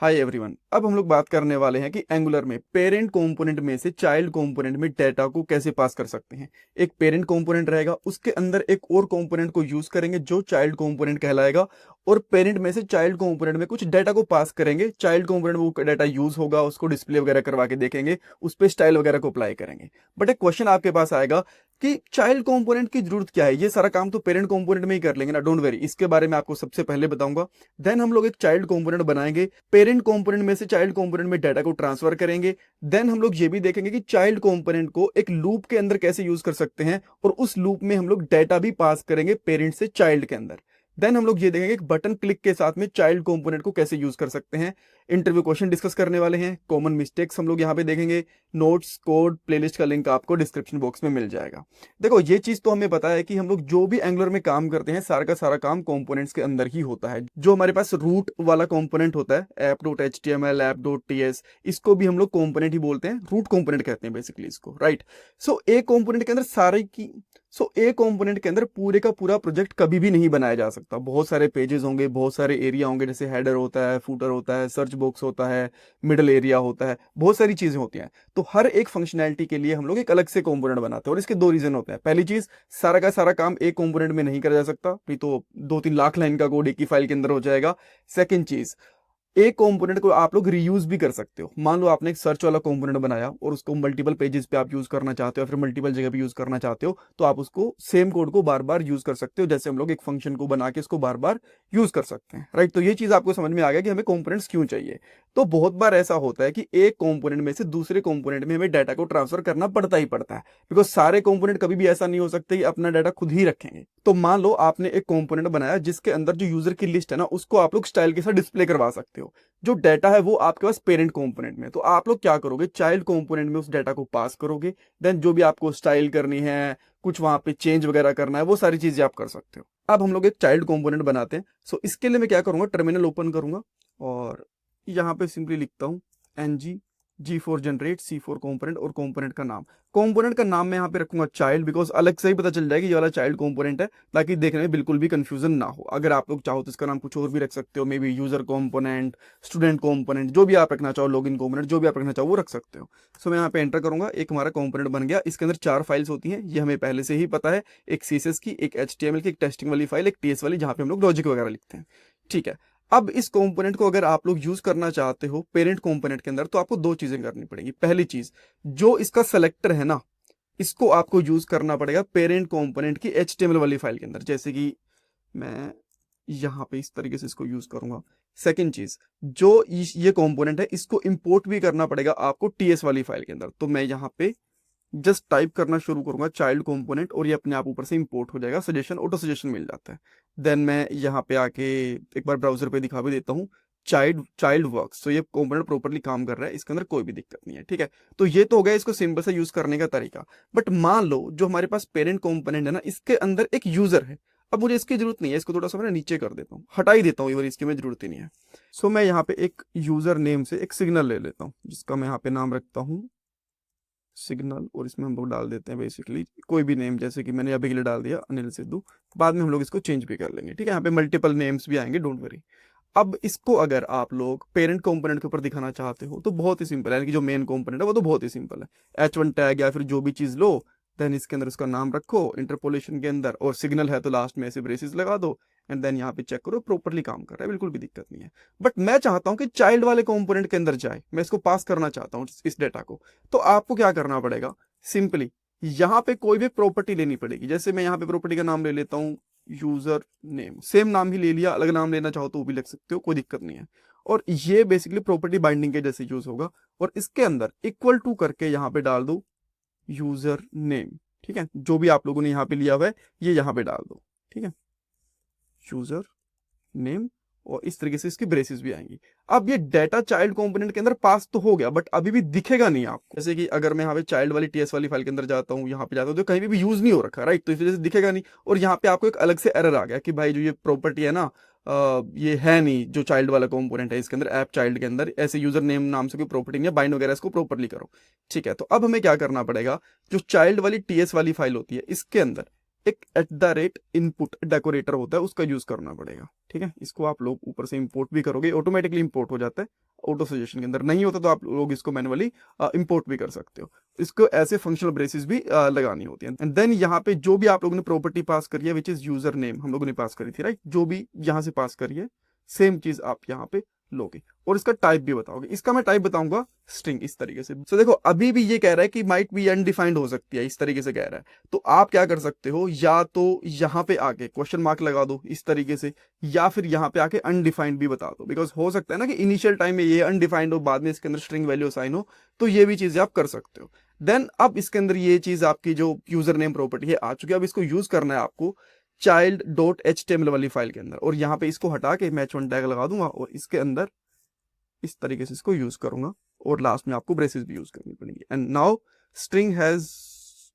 Hi everyone. अब हम लोग बात करने वाले हैं कि एंगुलर में पेरेंट कंपोनेंट में से चाइल्ड कंपोनेंट में डेटा को कैसे पास कर सकते हैं। एक पेरेंट कंपोनेंट रहेगा, उसके अंदर एक और कंपोनेंट को यूज करेंगे जो चाइल्ड कंपोनेंट कहलाएगा, और पेरेंट में से चाइल्ड कंपोनेंट में कुछ डेटा को पास करेंगे। चाइल्ड कंपोनेंट में वो डेटा यूज होगा, उसको डिस्प्ले वगैरह करवा के देखेंगे, उस पर स्टाइल वगैरह को अप्लाई करेंगे। बट एक क्वेश्चन आपके पास आएगा कि चाइल्ड कंपोनेंट की जरूरत क्या है, ये सारा काम तो पेरेंट कंपोनेंट में ही कर लेंगे ना। डोंट वेरी, इसके बारे में आपको सबसे पहले बताऊंगा। देन हम लोग एक चाइल्ड कंपोनेंट बनाएंगे, पेरेंट कंपोनेंट में से चाइल्ड कंपोनेंट में डाटा को ट्रांसफर करेंगे। देन हम लोग ये भी देखेंगे कि चाइल्ड कंपोनेंट को एक लूप के अंदर कैसे यूज कर सकते हैं, और उस लूप में हम लोग डाटा भी पास करेंगे पेरेंट से चाइल्ड के अंदर। देन हम लोग ये देखेंगे कि बटन क्लिक के साथ में चाइल्ड कंपोनेंट को कैसे यूज कर सकते हैं। इंटरव्यू क्वेश्चन डिस्कस करने वाले हैं, कॉमन मिस्टेक्स हम लोग यहाँ पे देखेंगे। नोट्स, कोड, प्लेलिस्ट का लिंक आपको डिस्क्रिप्शन बॉक्स में मिल जाएगा। देखो, ये चीज तो हमें पता है कि हम लोग जो भी एंगुलर में काम करते हैं सारा का सारा काम कंपोनेंट्स के अंदर ही होता है। जो हमारे पास रूट वाला कंपोनेंट होता है, app.html, app.ts, इसको भी हम लोग कंपोनेंट ही बोलते हैं, रूट कंपोनेंट कहते हैं बेसिकली इसको, राइट। सो एक कंपोनेंट के अंदर सारे की एक कंपोनेंट के अंदर पूरे का पूरा प्रोजेक्ट कभी भी नहीं बनाया जा सकता। बहुत सारे पेजेस होंगे, बहुत सारे एरिया होंगे, जैसे हेडर होता है, फूटर होता है, सर्च बॉक्स होता है, मिडल एरिया होता है, बहुत सारी चीजें होती हैं। तो हर एक फंक्शनैलिटी के लिए हम लोग एक अलग से कंपोनेंट बनाते हैं, और इसके दो रीजन होते हैं। पहली चीज, सारा का सारा काम एक कंपोनेंट में नहीं करा जा सकता, नहीं तो 2-3 लाख लाइन का कोड एक ही फाइल के अंदर हो जाएगा। सेकंड चीज, एक कंपोनेंट को आप लोग रीयूज भी कर सकते हो। मान लो आपने एक सर्च वाला कंपोनेंट बनाया और उसको मल्टीपल पेजेस पे आप यूज करना चाहते हो, या फिर मल्टीपल जगह पे यूज करना चाहते हो, तो आप उसको सेम कोड को बार बार यूज कर सकते हो। जैसे हम लोग एक फंक्शन को बना के उसको बार बार यूज कर सकते हैं, राइट। तो ये चीज आपको समझ में आ गया कि हमें कंपोनेंट्स क्यों चाहिए। तो बहुत बार ऐसा होता है कि एक कंपोनेंट में से दूसरे कंपोनेंट में हमें डाटा को ट्रांसफर करना पड़ता ही पड़ता है, बिकॉज सारे कंपोनेंट कभी भी ऐसा नहीं हो सकते कि अपना डाटा खुद ही रखेंगे। तो मान लो आपने एक कंपोनेंट बनाया जिसके अंदर जो यूजर की लिस्ट है ना, उसको आप लोग स्टाइल के साथ डिस्प्ले करवा सकते हो। जो डाटा है वो आपके पास पेरेंट कंपोनेंट में, तो आप लोग क्या करोगे, चाइल्ड कंपोनेंट में उस डाटा को पास करोगे। देन जो भी आपको स्टाइल करनी है, कुछ वहां पे चेंज वगैरह करना है, वो सारी चीजें आप कर सकते हो। अब हम लोग एक चाइल्ड कंपोनेंट बनाते हैं। सो इसके लिए मैं क्या करूंगा, टर्मिनल ओपन करूंगा और यहाँ पे सिंपली लिखता हूँ G4 जनरेट C4 कंपोनेंट, और कंपोनेंट का नाम मैं यहाँ पे रखूंगा चाइल्ड, बिकॉज अलग से ही पता चल जाएगा ये वाला चाइल्ड कंपोनेंट है, ताकि देखने में बिल्कुल भी कंफ्यूजन ना हो। अगर आप लोग चाहो तो इसका नाम कुछ और भी रख सकते हो, may be user component, student component, जो भी आप रखना चाहो, लॉगिन कंपोनेंट, जो भी आप रखना चाहो वो रख सकते हो। सो मैं यहाँ पे एंटर करूंगा, एक हमारा कंपोनेंट बन गया। इसके अंदर 4 फाइल्स होती हैं, ये हमें पहले से ही पता है। एक CSS की, एक HTML की, एक टेस्टिंग वाली फाइल, एक TS वाली, जहाँ पे हम लोग लॉजिक वगैरह लिखते हैं, ठीक है। अब इस कंपोनेंट को अगर आप लोग यूज करना चाहते हो पेरेंट कंपोनेंट के अंदर, तो आपको दो चीजें करनी पड़ेगी। पहली चीज, जो इसका सेलेक्टर है ना, इसको आपको यूज करना पड़ेगा पेरेंट कंपोनेंट की HTML वाली फाइल के अंदर, जैसे कि मैं यहाँ पे इस तरीके से इसको यूज करूंगा। सेकंड चीज, जो ये कंपोनेंट है इसको इंपोर्ट भी करना पड़ेगा आपको TS वाली फाइल के अंदर। तो मैं यहाँ पे जस्ट टाइप करना शुरू करूंगा चाइल्ड कंपोनेंट, और ये अपने आप ऊपर से इंपोर्ट हो जाएगा। सजेशन, ऑटो सजेशन मिल जाता है। देन मैं यहाँ पे आके एक बार ब्राउजर पे दिखा भी देता हूँ, चाइल्ड वर्क्स। तो ये कंपोनेंट प्रॉपरली काम कर रहा है, इसके अंदर कोई भी दिक्कत नहीं है, ठीक है। तो ये तो हो गया इसको सिंपल से यूज करने का तरीका। बट मान लो जो हमारे पास पेरेंट कंपोनेंट है ना, इसके अंदर एक यूजर है। अब मुझे इसकी जरूरत नहीं है, इसको थोड़ा सा मैं नीचे कर देता हूँ, हटा ही देता हूँ, इसकी मैं जरूरत ही नहीं है। सो मैं यहाँ पे एक यूजर नेम से एक सिग्नल ले लेता हूँ, जिसका मैं यहाँ पे नाम रखता हूँ सिग्नल, और इसमें हम लोग डाल देते हैं बेसिकली कोई भी नेम, जैसे कि मैंने अभी के लिए डाल दिया अनिल सिद्धू। बाद में हम लोग इसको चेंज भी कर लेंगे, ठीक है। यहाँ पे मल्टीपल नेम्स भी आएंगे, डोंट वरी। अब इसको अगर आप लोग पेरेंट कंपोनेंट के ऊपर दिखाना चाहते हो तो बहुत ही सिंपल है, यानी कि जो मेन कंपोनेंट है वो तो बहुत ही सिंपल है। H1 टैग या फिर जो भी चीज लो, देन इसके अंदर उसका नाम रखो इंटरपोलेशन के अंदर, और सिग्नल है तो लास्ट में ऐसे ब्रेसेस लगा दो, एंड देन यहाँ पे चेक करो प्रॉपरली काम कर रहा है, बिल्कुल भी दिक्कत नहीं है। बट मैं चाहता हूँ कि चाइल्ड वाले कंपोनेंट के अंदर जाए, मैं इसको पास करना चाहता हूँ इस डेटा को। तो आपको क्या करना पड़ेगा, सिंपली यहाँ पे कोई भी प्रॉपर्टी लेनी पड़ेगी। जैसे मैं यहाँ पे प्रॉपर्टी का नाम ले लेता हूँ यूजर नेम, सेम नाम ही ले लिया, अलग नाम लेना चाहो तो वो भी लिख सकते हो, कोई दिक्कत नहीं है। और ये बेसिकली प्रॉपर्टी बाइंडिंग के जैसे यूज होगा, और इसके अंदर इक्वल टू करके यहाँ पे डाल दो यूजर नेम, ठीक है। जो भी आप लोगों ने यहाँ पे लिया हुआ है ये यहाँ पे डाल दो, ठीक है, यूजर नेम, और इस तरीके से इसकी ब्रेसेस भी आएंगी। अब ये डाटा चाइल्ड कंपोनेंट के अंदर पास तो हो गया, बट अभी भी दिखेगा नहीं आपको। जैसे कि अगर मैं यहाँ पे चाइल्ड वाली TS वाली फाइल के अंदर जाता हूँ, यहाँ पे जाता हूँ, तो कहीं भी यूज नहीं हो रखा, राइट। तो इस वजह से दिखेगा नहीं, और यहाँ पे आपको एक अलग से एरर आ गया कि भाई जो ये प्रॉपर्टी है ना, ये है नहीं, जो चाइल्ड वाला कंपोनेंट है इसके अंदर, ऐप चाइल्ड के अंदर ऐसे यूजर नेम नाम से कोई प्रॉपर्टी नहीं है, बाइंड वगैरह इसको प्रॉपरली करो, ठीक है। तो अब हमें क्या करना पड़ेगा, जो चाइल्ड वाली TS वाली फाइल होती है इसके अंदर एक @input डेकोरेटर होता है, उसका यूज करना पड़ेगा, ठीक है। इसको आप लोग ऊपर से इंपोर्ट भी करोगे, ऑटोमेटिकली इंपोर्ट हो जाता है, ऑटो सजेशन के अंदर, नहीं होता तो आप लोग इसको मैनुअली इंपोर्ट भी कर सकते हो। इसको ऐसे फंक्शनल ब्रेसेस भी लगानी होती है। एंड देन यहाँ पे जो भी आप लोगों ने प्रॉपर्टी पास करी है विच इज यूजर नेम, हम लोगों ने पास करी थी राइट, जो भी यहाँ से पास करी है सेम चीज आप यहाँ पे लोगे और इसका टाइप भी बताओगे। इसका मैं टाइप बताऊंगा स्ट्रिंग, इस तरीके से। तो देखो अभी भी ये कह रहा है कि माइट बी अनडिफाइंड हो सकती है, इस तरीके से कह रहा है। तो आप क्या कर सकते हो, या तो यहाँ पे आके क्वेश्चन मार्क लगा दो इस तरीके से, या फिर यहाँ पे आके अनडिफाइंड भी बता दो, बिकॉज हो सकता है ना कि इनिशियल टाइम में ये अनडिफाइंड हो, बाद में इसके अंदर स्ट्रिंग वैल्यू असाइन हो, तो ये भी चीजें आप कर सकते हो। देन अब इसके अंदर ये चीज आपकी जो यूजर नेम प्रॉपर्टी है आ चुकी है। अब इसको यूज करना है आपको child.html वाली फाइल के अंदर, और यहाँ पे इसको हटा के मैं h1 टैग लगा दूंगा और इसके अंदर इस तरीके से इसको यूज करूंगा, और लास्ट में आपको ब्रेसेस भी यूज करनी पड़ेगी। And now string has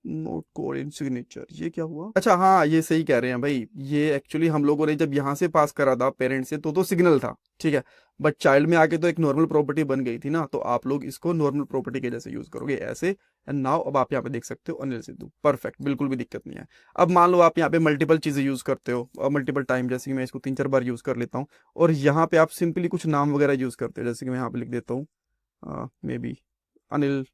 note code in signature, ये क्या हुआ? अच्छा हाँ, ये सही कह रहे हैं भाई, ये एक्चुअली हम लोगों ने जब यहाँ से पास करा था पेरेंट से तो सिग्नल था, ठीक है, बट चाइल्ड में आके तो एक नॉर्मल प्रॉपर्टी बन गई थी ना, तो आप लोग इसको नॉर्मल प्रॉपर्टी के जैसे यूज करोगे ऐसे। एंड नाउ अब आप यहाँ पे देख सकते हो अनिल सिद्धू, परफेक्ट, बिल्कुल भी दिक्कत नहीं है। अब मान लो आप यहाँ पे मल्टीपल चीजें यूज करते हो मल्टीपल टाइम, जैसे कि मैं इसको 3-4 बार यूज कर लेता हूँ, और यहाँ पे आप सिंपली कुछ नाम वगैरह यूज करते हो, जैसे कि मैं यहाँ पे लिख देता हूँ मे बी अनिल,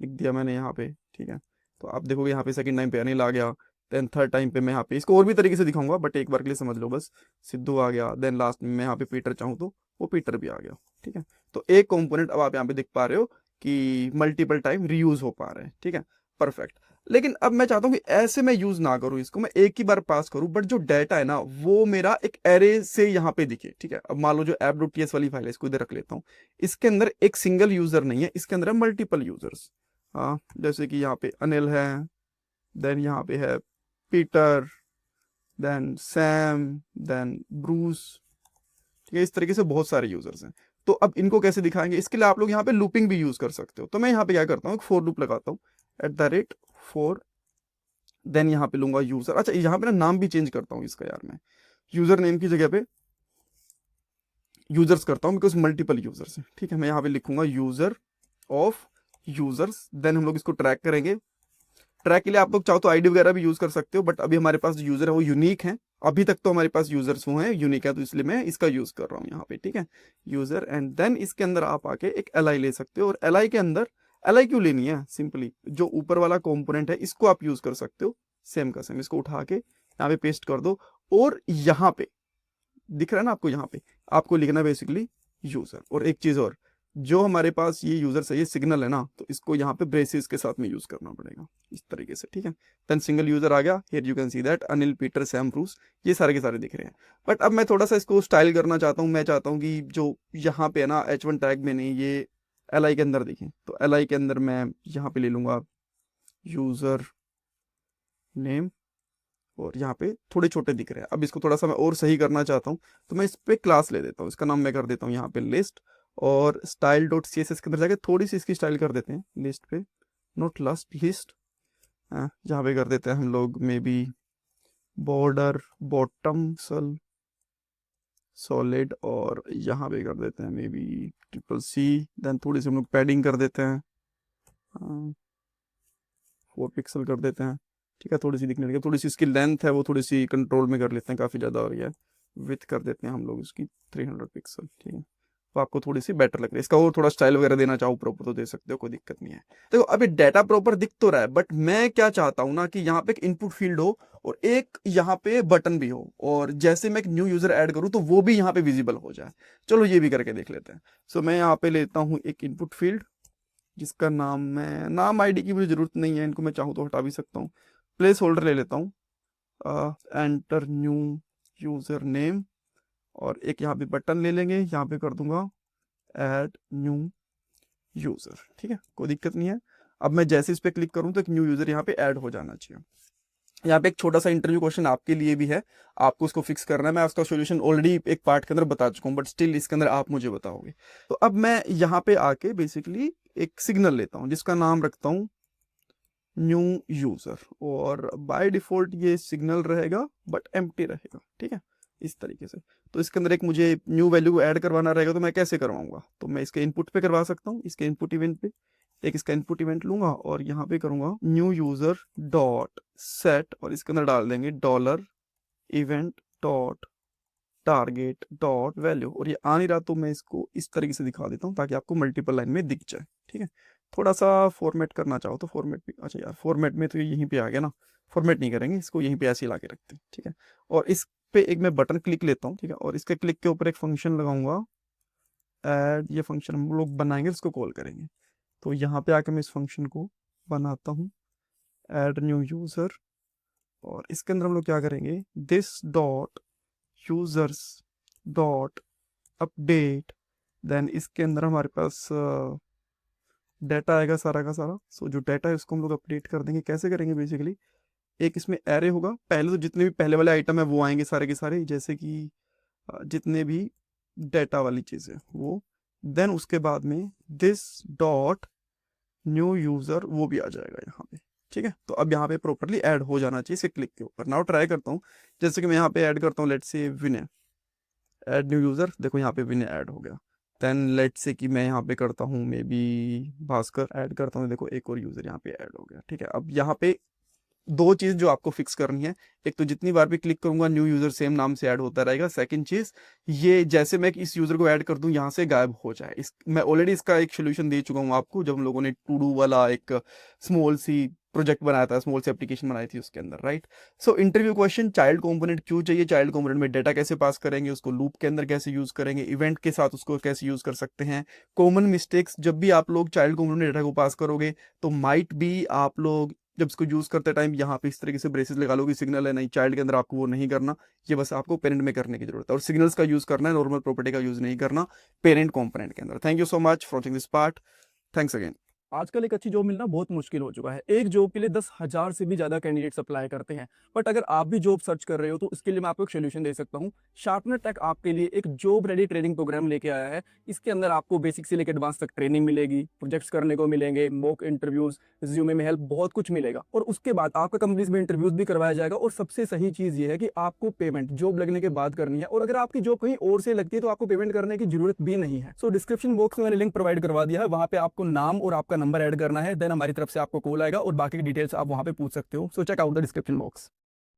लिख दिया मैंने यहाँ पे, ठीक है। तो आप देखोगे यहाँ पे सेकंड टाइम पे अनिल आ गया, देन थर्ड टाइम पे मैं यहाँ पे इसको और भी तरीके से दिखाऊंगा, बट एक बार के लिए समझ लो बस, सिद्धू आ गया, देन लास्ट में मैं यहाँ पे पीटर चाहूँ तो वो पीटर भी आ गया, ठीक है। तो एक कंपोनेंट अब आप यहाँ पे देख पा रहे हो कि मल्टीपल टाइम रीयूज हो पा रहे हैं, ठीक है, परफेक्ट। लेकिन अब मैं चाहता हूँ कि ऐसे मैं यूज ना करूँ इसको, मैं एक ही बार पास करूँ, बट जो डाटा है ना वो मेरा एक एरे से यहाँ पे दिखे, ठीक है। अब मान लो जो app.ts वाली फाइल है इसको इधर रख लेता हूँ, इसके अंदर एक सिंगल यूजर नहीं है, इसके अंदर है मल्टीपल यूजर्स। हाँ, जैसे कि यहाँ पे अनिल है, देन यहाँ पे है Peter, then Sam, then Bruce, ठीक है, इस तरीके से बहुत सारे यूजर्स हैं। तो अब इनको कैसे दिखाएंगे, इसके लिए आप लोग यहाँ पे लूपिंग भी यूज कर सकते हो। तो मैं यहाँ पे क्या करता हूँ, एक फॉर लूप लगाता हूँ, @4, देन यहाँ पे लूंगा यूजर। अच्छा, यहाँ पे ना नाम भी चेंज करता हूँ इसका यार, मैं यूजर नेम की जगह पे यूजर्स करता हूँ, बिकॉज मल्टीपल यूजर्स है, ठीक है। मैं यहाँ पे लिखूंगा यूजर ऑफ यूजर्स, देन हम लोग इसको ट्रैक करेंगे। ट्रैक के लिए आप लोग चाहो तो आईडी वगैरह भी यूज कर सकते हो, बट अभी हमारे पास जो यूजर है वो यूनिक है, अभी तक तो हमारे पास यूजर्स वो हैं यूनिक है, तो इसलिए मैं इसका यूज कर रहा हूँ यहाँ पे, ठीक है, यूजर। एंड देन इसके अंदर आप आके एक एल ले सकते हो, और एल के अंदर एल क्यों लेनी है, सिंपली जो ऊपर वाला कॉम्पोनेंट है इसको आप यूज कर सकते हो, सेम का सेम, इसको उठा के यहाँ पे पेस्ट कर दो, और यहाँ पे दिख रहा है ना आपको, यहाँ पे आपको लिखना बेसिकली यूजर। और एक चीज और, जो हमारे पास ये यूजर से ये सिग्नल है ना, तो इसको यहाँ पे ब्रेसेस के साथ में यूज करना पड़ेगा इस तरीके से, ठीक है। देन सिंगल यूजर आ गया, here you can see that Anil Peter Sam Bruce, ये सारे के सारे दिख रहे हैं। बट अब मैं थोड़ा सा इसको स्टाइल करना चाहता हूँ, मैं चाहता हूँ कि जो यहाँ पे है ना h1 टैग में नहीं, ये एल के अंदर दिखे, तो एल के अंदर मैं यहाँ पे ले लूंगा यूजर नेम, और यहाँ पे थोड़े छोटे दिख रहे हैं। अब इसको थोड़ा सा मैं और सही करना चाहता हूँ, तो मैं इस पे क्लास ले देता हूँ, इसका नाम मैं कर देता हूँ यहाँ पे लिस्ट, और style.css के अंदर जाके थोड़ी सी इसकी स्टाइल कर देते हैं लिस्ट पे, नॉट लास्ट लिस्ट, यहाँ पे कर देते हैं हम लोग may be border bottom solid, और यहाँ पे कर देते हैं मे बी CCC, देन थोड़ी सी हम लोग पैडिंग कर देते हैं, 4 पिक्सल कर देते हैं, ठीक है, थोड़ी सी दिखने लगी। थोड़ी सी इसकी लेंथ है वो थोड़ी सी कंट्रोल में कर लेते हैं, काफ़ी ज़्यादा हो रही है। विथ कर देते हैं हम लोग इसकी 300 पिक्सल, ठीक है, तो आपको थोड़ी सी बेटर लग रही है। इसका और थोड़ा स्टाइल वगैरह देना चाहो प्रॉपर तो दे सकते हो, कोई दिक्कत नहीं है। देखो अभी डाटा प्रॉपर दिख तो रहा है, बट मैं क्या चाहता हूँ ना कि यहाँ पे एक इनपुट फील्ड हो और एक यहाँ पे बटन भी हो, और जैसे मैं एक न्यू यूजर ऐड करूँ तो वो भी यहाँ पे विजिबल हो जाए। चलो ये भी करके देख लेते हैं। सो मैं यहाँ पे लेता हूँ एक इनपुट फील्ड जिसका नाम, मैं नाम आईडी की मुझे जरूरत नहीं है, इनको मैं चाहूँ तो हटा भी सकता हूँ। प्लेस होल्डर ले लेता हूँ, एंटर न्यू यूजर नेम, और एक यहाँ पे बटन ले लेंगे, यहाँ पे कर दूंगा ऐड न्यू यूजर, ठीक है, कोई दिक्कत नहीं है। अब मैं जैसे इस पे क्लिक करूँ तो एक न्यू यूजर यहाँ पे ऐड हो जाना चाहिए। यहाँ पे एक छोटा सा इंटरव्यू क्वेश्चन आपके लिए भी है, आपको उसको फिक्स करना है। मैं उसका सॉल्यूशन ऑलरेडी एक पार्ट के अंदर बता चुका हूँ, बट स्टिल इसके अंदर आप मुझे बताओगे। तो अब मैं यहाँ पे आके बेसिकली एक सिग्नल लेता हूँ जिसका नाम रखता हूँ न्यू यूजर, और बाय डिफॉल्ट ये सिग्नल रहेगा बट एम्प्टी रहेगा, ठीक है, इस तरीके से। तो इसके अंदर एक मुझे न्यू वैल्यू ऐड करवाना रहेगा, तो मैं कैसे करवाऊंगा, तो मैं इसके इनपुट पे करवा सकता हूँ, इसके इनपुट इवेंट पे एक इसका इनपुट इवेंट लूंगा, और यहाँ पे करूंगा न्यू यूजर डॉट सेट, और इसके अंदर डाल देंगे $event dot target dot value, और ये आ नहीं रहा तो मैं इसको इस तरीके से दिखा देता हूँ ताकि आपको मल्टीपल लाइन में दिख जाए। ठीक है, थोड़ा सा फॉर्मेट करना चाहो तो फॉर्मेट भी, अच्छा यार फॉर्मेट में तो ये यहीं पे आ गया ना, फॉर्मेट नहीं करेंगे इसको, यहीं पे ऐसे ही ला के रखते हैं। ठीक है, और इस पे एक मैं बटन क्लिक लेता हूँ। ठीक है, और इसके क्लिक के ऊपर एक फंक्शन लगाऊंगा ऐड, ये फंक्शन हम लोग बनाएंगे, इसको कॉल करेंगे। तो यहाँ पे आके मैं इस फंक्शन को बनाता हूँ, ऐड न्यू यूजर, और इसके अंदर हम लोग क्या करेंगे, this dot users dot update, then इसके अंदर हमारे पास डाटा आएगा सारा का सारा। सो जो डाटा है उसको हम लोग अपडेट कर देंगे। कैसे करेंगे, बेसिकली एक इसमें एरे होगा, पहले तो जितने भी पहले वाले आइटम है वो आएंगे सारे के सारे, जैसे कि जितने भी डाटा वाली चीज़ें वो, देन उसके बाद में दिस डॉट न्यू यूजर वो भी आ जाएगा यहाँ पे। ठीक है, तो अब यहाँ पे प्रॉपरली ऐड हो जाना चाहिए इसे क्लिक के ऊपर। नाउ ट्राई करता हूँ, जैसे कि मैं यहाँ पे ऐड करता हूँ, let's say Vinay, add new user, देखो यहाँ पे विनय ऐड हो गया। देन लेट्स से कि मैं यहाँ पे करता हूँ मे बी भास्कर, ऐड करता हूँ, देखो एक और यूजर यहाँ पे ऐड हो गया। ठीक है, अब यहाँ पे दो चीज जो आपको फिक्स करनी है, एक तो जितनी बार भी क्लिक करूंगा न्यू यूजर सेम नाम से ऐड होता रहेगा। सेकंड चीज, ये जैसे मैं इस यूजर को ऐड कर दूं यहाँ से गायब हो जाए। इस मैं ऑलरेडी इसका एक सोल्यूशन दे चुका हूँ आपको, जब हम लोगों ने टू डू वाला एक स्मॉल सी प्रोजेक्ट बनाया था, स्मॉल सी एप्लीकेशन बनाई थी उसके अंदर, right. So interview question, child component क्यों चाहिए, चाइल्ड कंपोनेंट में डेटा कैसे पास करेंगे, उसको लूप के अंदर कैसे यूज करेंगे, इवेंट के साथ उसको कैसे यूज कर सकते हैं, कॉमन मिस्टेक्स जब भी आप लोग चाइल्ड कंपोनेंट में डेटा को पास करोगे तो माइट भी आप लोग जब इसको यूज करते टाइम यहाँ पे इस तरीके से ब्रेसेस लगा लो कि सिग्नल है नहीं, चाइल्ड के अंदर आपको वो नहीं करना, ये बस आपको पेरेंट में करने की जरूरत है, और सिग्नल्स का यूज करना है, नॉर्मल प्रॉपर्टी का यूज नहीं करना पेरेंट कंपोनेंट के अंदर। Thank you so much for watching this part, thanks again. आजकल एक अच्छी जॉब मिलना बहुत मुश्किल हो चुका है। एक जॉब के लिए 10,000 से भी ज्यादा कैंडिडेट्स अप्लाई करते हैं। बट अगर आप भी जॉब सर्च कर रहे हो तो इसके लिए मैं आपको एक सोल्यूशन दे सकता हूँ। शार्पनर टेक आपके लिए एक जॉब रेडी ट्रेनिंग प्रोग्राम लेके आया है। इसके अंदर आपको बेसिक से लेकर एडवांस तक ट्रेनिंग मिलेगी, प्रोजेक्ट्स करने को मिलेंगे, मॉक इंटरव्यूज, रिज्यूमे में हेल्प, बहुत कुछ मिलेगा। और उसके बाद आपका कंपनीज में इंटरव्यूज भी करवाया जाएगा। और सबसे सही चीज ये है कि आपको पेमेंट जॉब लगने के बाद करनी है, और अगर आपकी जॉब कहीं और से लगती है तो आपको पेमेंट करने की जरूरत भी नहीं है। सो डिस्क्रिप्शन बॉक्स में मैंने लिंक प्रोवाइड करवा दिया है, वहां पे आपको नाम और आपका नंबर ऐड करना है, देन हमारी तरफ से आपको कॉल आएगा और बाकी की डिटेल्स आप वहां पे पूछ सकते हो। So check out the description box.